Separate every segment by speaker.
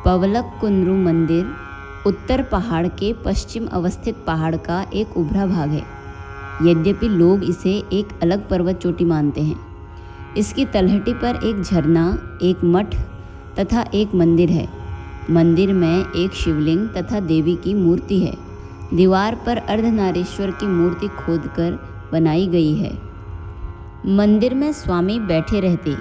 Speaker 1: पवलक कुंद्रू मंदिर उत्तर पहाड़ के पश्चिम अवस्थित पहाड़ का एक उभरा भाग है। यद्यपि लोग इसे एक अलग पर्वत चोटी मानते हैं। इसकी तलहटी पर एक झरना, एक मठ तथा एक मंदिर है। मंदिर में एक शिवलिंग तथा देवी की मूर्ति है। दीवार पर अर्धनारीश्वर की मूर्ति खोदकर बनाई गई है। मंदिर में स्वामी बैठे रहते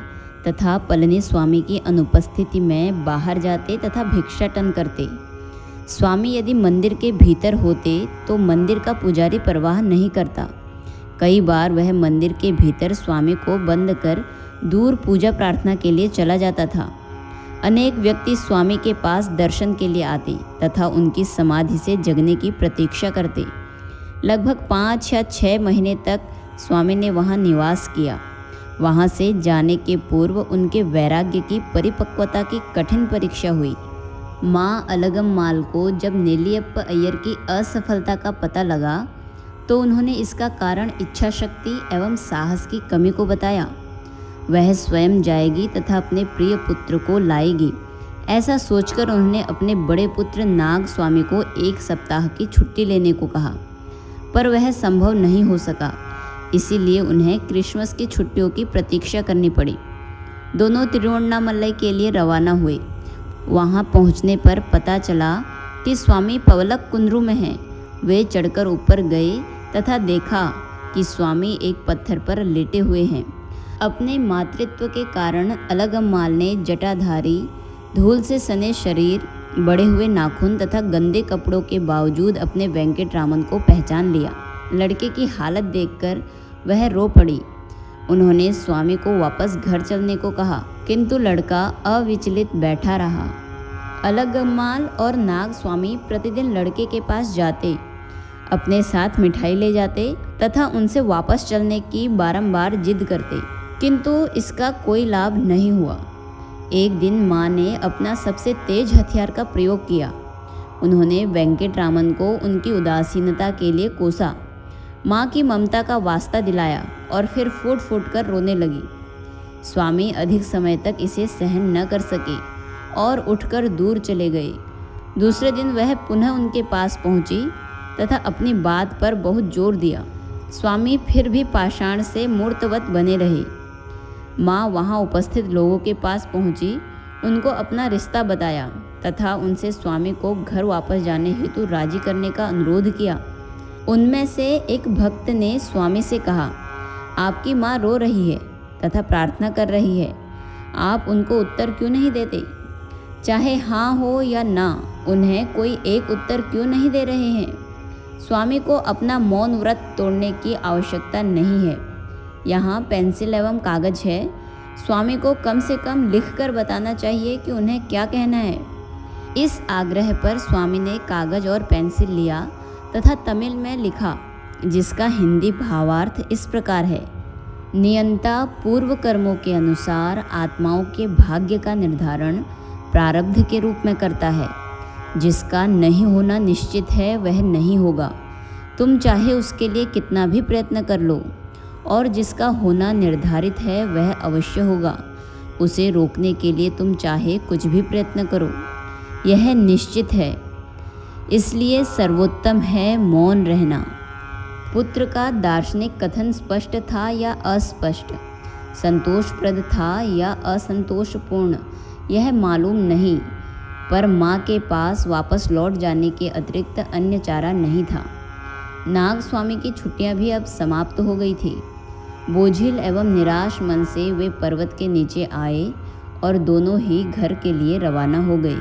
Speaker 1: तथा पलनी स्वामी की अनुपस्थिति में बाहर जाते तथा भिक्षाटन करते। स्वामी यदि मंदिर के भीतर होते तो मंदिर का पुजारी परवाह नहीं करता। कई बार वह मंदिर के भीतर स्वामी को बंद कर दूर पूजा प्रार्थना के लिए चला जाता था। अनेक व्यक्ति स्वामी के पास दर्शन के लिए आते तथा उनकी समाधि से जगने की प्रतीक्षा करते। लगभग 5 या 6 महीने तक स्वामी ने वहाँ निवास किया। वहाँ से जाने के पूर्व उनके वैराग्य की परिपक्वता की कठिन परीक्षा हुई। माँ अलगम्माल को जब नेल्लियप्पा अय्यर की असफलता का पता लगा तो उन्होंने इसका कारण इच्छा शक्ति एवं साहस की कमी को बताया। वह स्वयं जाएगी तथा अपने प्रिय पुत्र को लाएगी। ऐसा सोचकर उन्होंने अपने बड़े पुत्र नाग स्वामी को 1 सप्ताह की छुट्टी लेने को कहा, पर वह संभव नहीं हो सका। इसीलिए उन्हें क्रिसमस की छुट्टियों की प्रतीक्षा करनी पड़ी। दोनों तिरुवन्नामलई के लिए रवाना हुए। वहां पहुंचने पर पता चला कि स्वामी पवलक कुंद्रू में हैं। वे चढ़कर ऊपर गए तथा देखा कि स्वामी एक पत्थर पर लेटे हुए हैं। अपने मातृत्व के कारण अलगम्माल ने जटाधारी, धूल से सने शरीर, बड़े हुए नाखून तथा गंदे कपड़ों के बावजूद अपने वेंकटरामन को पहचान लिया। लड़के की हालत देखकर वह रो पड़ी। उन्होंने स्वामी को वापस घर चलने को कहा, किंतु लड़का अविचलित बैठा रहा। अलगम्माल और नाग स्वामी प्रतिदिन लड़के के पास जाते, अपने साथ मिठाई ले जाते तथा उनसे वापस चलने की बारंबार जिद करते, किंतु इसका कोई लाभ नहीं हुआ। एक दिन माँ ने अपना सबसे तेज हथियार का प्रयोग किया। उन्होंने वेंकटरामन को उनकी उदासीनता के लिए कोसा, माँ की ममता का वास्ता दिलाया और फिर फूट फूट कर रोने लगी। स्वामी अधिक समय तक इसे सहन न कर सके और उठकर दूर चले गए। दूसरे दिन वह पुनः उनके पास पहुँची तथा अपनी बात पर बहुत जोर दिया। स्वामी फिर भी पाषाण से मूर्तवत बने रहे। माँ वहाँ उपस्थित लोगों के पास पहुँची, उनको अपना रिश्ता बताया तथा उनसे स्वामी को घर वापस जाने हेतु राजी करने का अनुरोध किया। उनमें से एक भक्त ने स्वामी से कहा, आपकी माँ रो रही है तथा प्रार्थना कर रही है, आप उनको उत्तर क्यों नहीं देते? चाहे हाँ हो या ना, उन्हें कोई एक उत्तर क्यों नहीं दे रहे हैं? स्वामी को अपना मौन व्रत तोड़ने की आवश्यकता नहीं है। यहाँ पेंसिल एवं कागज है। स्वामी को कम से कम लिखकर बताना चाहिए कि उन्हें क्या कहना है। इस आग्रह पर स्वामी ने कागज और पेंसिल लिया तथा तमिल में लिखा, जिसका हिंदी भावार्थ इस प्रकार है, नियंता पूर्व कर्मों के अनुसार आत्माओं के भाग्य का निर्धारण प्रारब्ध के रूप में करता है। जिसका नहीं होना निश्चित है वह नहीं होगा, तुम चाहे उसके लिए कितना भी प्रयत्न कर लो, और जिसका होना निर्धारित है वह अवश्य होगा। उसे रोकने के लिए तुम चाहे कुछ भी प्रयत्न करो, यह निश्चित है। इसलिए सर्वोत्तम है मौन रहना। पुत्र का दार्शनिक कथन स्पष्ट था या अस्पष्ट, संतोषप्रद था या असंतोषपूर्ण, यह मालूम नहीं, पर माँ के पास वापस लौट जाने के अतिरिक्त अन्य चारा नहीं था। नाग स्वामी की छुट्टियाँ भी अब समाप्त हो गई थी। बोझिल एवं निराश मन से वे पर्वत के नीचे आए और दोनों ही घर के लिए रवाना हो गए।